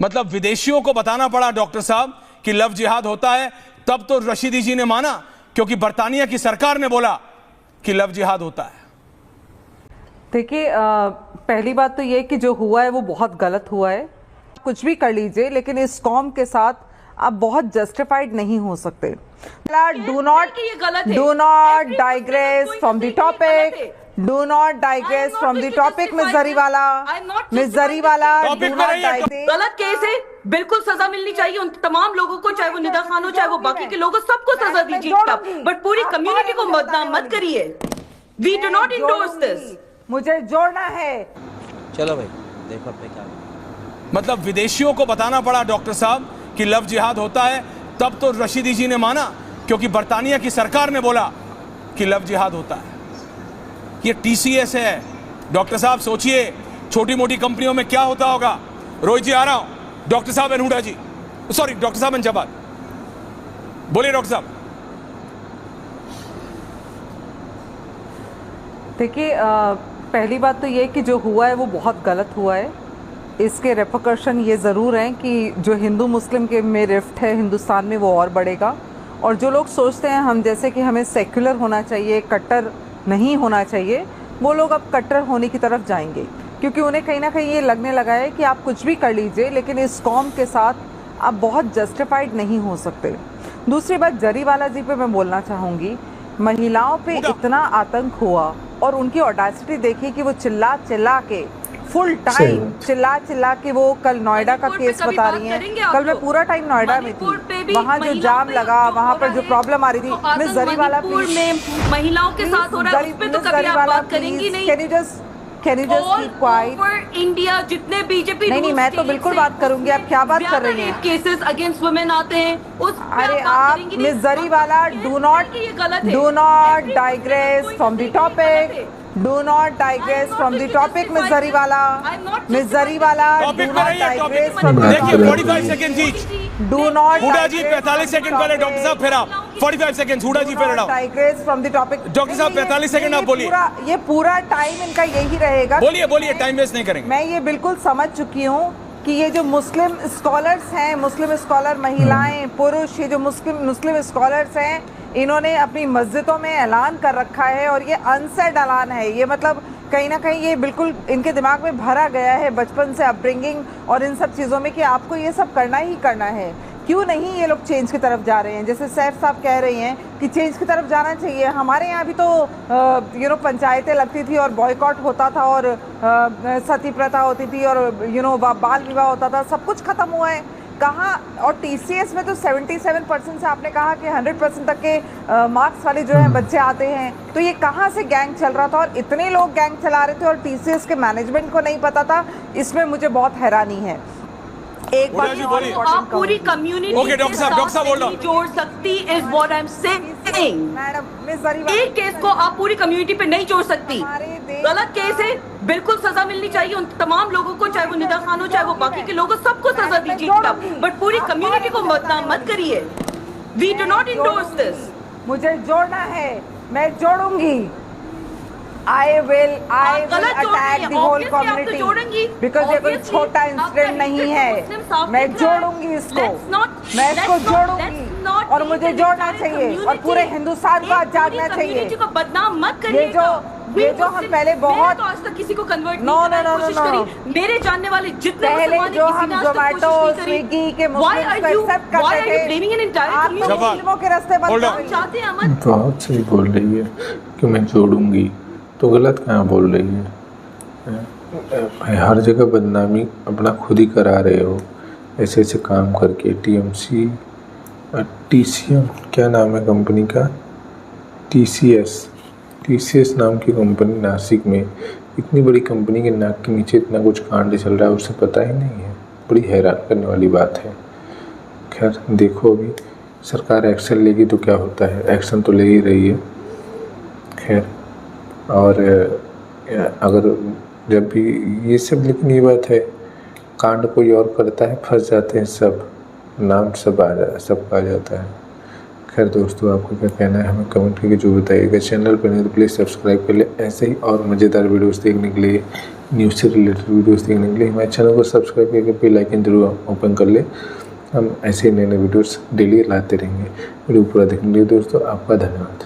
मतलब विदेशियों को बताना पड़ा डॉक्टर साहब कि लव जिहाद होता है, तब तो रशीदी जी ने माना, क्योंकि बर्तानिया की सरकार ने बोला कि लव जिहाद होता है। देखिए, पहली बात तो ये कि जो हुआ है वो बहुत गलत हुआ है। कुछ भी कर लीजिए, लेकिन इस कौम के साथ आप बहुत जस्टिफाइड नहीं हो सकते। Do not digress from the topic. Do not digress from the topic. Miss Jariwala, miss Jariwala, गलत केस है, बिल्कुल सजा मिलनी चाहिए उन तमाम लोगों को, चाहे वो निदा खान हो, चाहे वो बाकी के लोग हो, सबको सजा दीजिए, बट पूरी कम्युनिटी को बदनाम मत करिए। We do not endorse this. मुझे जोड़ना है। चलो भाई, देखो अपने क्या। मतलब विदेशियों को बताना पड़ा डॉक्टर साहब कि लव जिहाद होता है, तब तो रशीदी जी ने माना, क्योंकि बर्तानिया की सरकार ने बोला कि लव जिहाद होता है। ये टीसीएस है डॉक्टर साहब, सोचिए छोटी मोटी कंपनियों में क्या होता होगा। रोहित जी आ रहा हूं, doctor sahab and Hooda ji, sorry doctor sahab and Jawad, बोलिए डॉक्टर साहब। देखिए, पहली बात तो ये कि जो हुआ है वो बहुत गलत हुआ है। इसके रेपरकशन ये ज़रूर हैं कि जो हिंदू मुस्लिम के में रिफ्ट है हिंदुस्तान में वो और बढ़ेगा, और जो लोग सोचते हैं हम जैसे कि हमें सेक्युलर होना चाहिए, कट्टर नहीं होना चाहिए, वो लोग अब कट्टर होने की तरफ जाएंगे, क्योंकि उन्हें कहीं ना कहीं ये लगने लगा है कि आप कुछ भी कर लीजिए, लेकिन इस कौम के साथ आप बहुत जस्टिफाइड नहीं हो सकते। दूसरी बात, जरीवाला जी पे मैं बोलना चाहूँगी, महिलाओं पे इतना आतंक हुआ और उनकी ऑडेसिटी देखिए कि वो चिल्ला चिल्ला के फुल टाइम चिल्ला के वो कल नोएडा का केस बता रही हैं। कल मैं पूरा टाइम नोएडा में थी, वहाँ जो जाम लगा, वहाँ पर जो प्रॉब्लम आ रही थी। मिस जरीवाला प्लीज, महिलाओं के साथ हो रहा है उस पे तो कभी आप बात करेंगी नहीं। Can you just keep quiet. India जितने बीजेपी नहीं, मैं तो बिल्कुल बात करूंगी। आप क्या बात कर रही हैं? केसेस अगेंस्ट वुमेन आते हैं उस पे अरे आप miss Jariwala, do not digress from the topic. Do not digress from the topic. Miss Jariwala, miss Jariwala, do not digress from the देखिए 45 second ji, do not Hooda ji 45 second पहले, डॉक्टर साहब फिर आप 45 सेकंड, हुडा जी फिर digress from the topic. Doctor sahab 45 second आप बोलिए। ये पूरा time इनका यही रहेगा। बोलिए, टाइम वेस्ट नहीं करेंगे। मैं ये बिल्कुल समझ चुकी हूँ कि ये जो मुस्लिम स्कॉलर्स हैं, मुस्लिम स्कॉलर महिलाएं पुरुष, ये जो मुस्लिम स्कॉलर्स हैं, इन्होंने अपनी मस्जिदों में ऐलान कर रखा है, और ये अनसेड ऐलान है। ये मतलब कहीं ना कहीं ये बिल्कुल इनके दिमाग में भरा गया है बचपन से, अपब्रिंगिंग और इन सब चीज़ों में, कि आपको ये सब करना ही करना है। क्यों नहीं ये लोग चेंज की तरफ जा रहे हैं? जैसे सैफ साहब कह रही हैं कि चेंज की तरफ जाना चाहिए। हमारे यहाँ भी तो पंचायतें लगती थी और बॉयकॉट होता था, और सती प्रथा होती थी, और बाल विवाह होता था। सब कुछ खत्म हुआ है कहाँ? और टीसीएस में तो 77% से आपने कहा कि 100% तक के मार्क्स वाले जो है बच्चे आते हैं। तो ये कहाँ से गैंग चल रहा था, और इतने लोग गैंग चला रहे थे और टीसीएस के मैनेजमेंट को नहीं पता था? इसमें मुझे बहुत हैरानी है। एक बात आप पूरी कम्युनिटी ओके डॉक्टर साहब बोल रहा हूं, जोड़ सकती is what I am saying. Madam, miss Jariwala, एक केस को आप पूरी कम्युनिटी पे नहीं जोड़ सकती। गलत केस है, बिल्कुल सजा मिलनी चाहिए उन तमाम लोगों को, चाहे वो निदा खान हो, चाहे वो बाकी के लोग हो, सबको सजा दीजिए, बट पूरी कम्युनिटी को बदनाम मत करिए। We do not endorse this. मुझे जोड़ना है, मैं जोड़ूंगी। I will attack the whole community because ये कोई छोटा इंसिडेंट नहीं है। मैं जोड़ूंगी इसको, मैं इसको जोड़ूंगी, और मुझे जोड़ना चाहिए, और पूरे हिंदुस्तान को आज जागना चाहिए। बदनाम मत करिए। ये जो हम पहले बहुत आज तक किसी को कन्वर्ट नो, मेरे जानने वाले जितने पहले जो हम जोमेटो स्विगी के मुस्लिम को एक्सेप्ट करते थे, आप तो मुस्लिमों के रास्ते बंद चाहते हैं। अमन बहुत सही बोल रही है कि मैं जोड़ूंगी, तो गलत कहाँ बोल रही है? हर जगह बदनामी अपना खुद ही करा रहे हो ऐसे ऐसे काम करके। TCM क्या नाम है कंपनी का? TCS नाम की कंपनी नासिक में, इतनी बड़ी कंपनी के नाक के नीचे इतना कुछ कांड चल रहा है, उसे पता ही नहीं है। बड़ी हैरान करने वाली बात है। खैर देखो, अभी सरकार एक्शन लेगी तो क्या होता है, एक्शन तो ले ही रही है। खैर, और अगर जब भी ये सब, लेकिन ये बात है, कांड कोई और करता है, फंस जाते हैं सब, नाम सब आ जाता है। खैर दोस्तों, आपको क्या कहना है हमें कमेंट करके जो बताइएगा। चैनल पर नहीं तो प्लीज़ सब्सक्राइब कर ले ऐसे ही और मज़ेदार वीडियोस देखने के लिए। न्यूज़ से रिलेटेड वीडियोस देखने के लिए हमारे चैनल को सब्सक्राइब करके बेल आइकन जरूर ओपन कर ले। हम ऐसे नए नए वीडियोस डेली लाते रहेंगे। वीडियो पूरा देखने के लिए दोस्तों आपका धन्यवाद।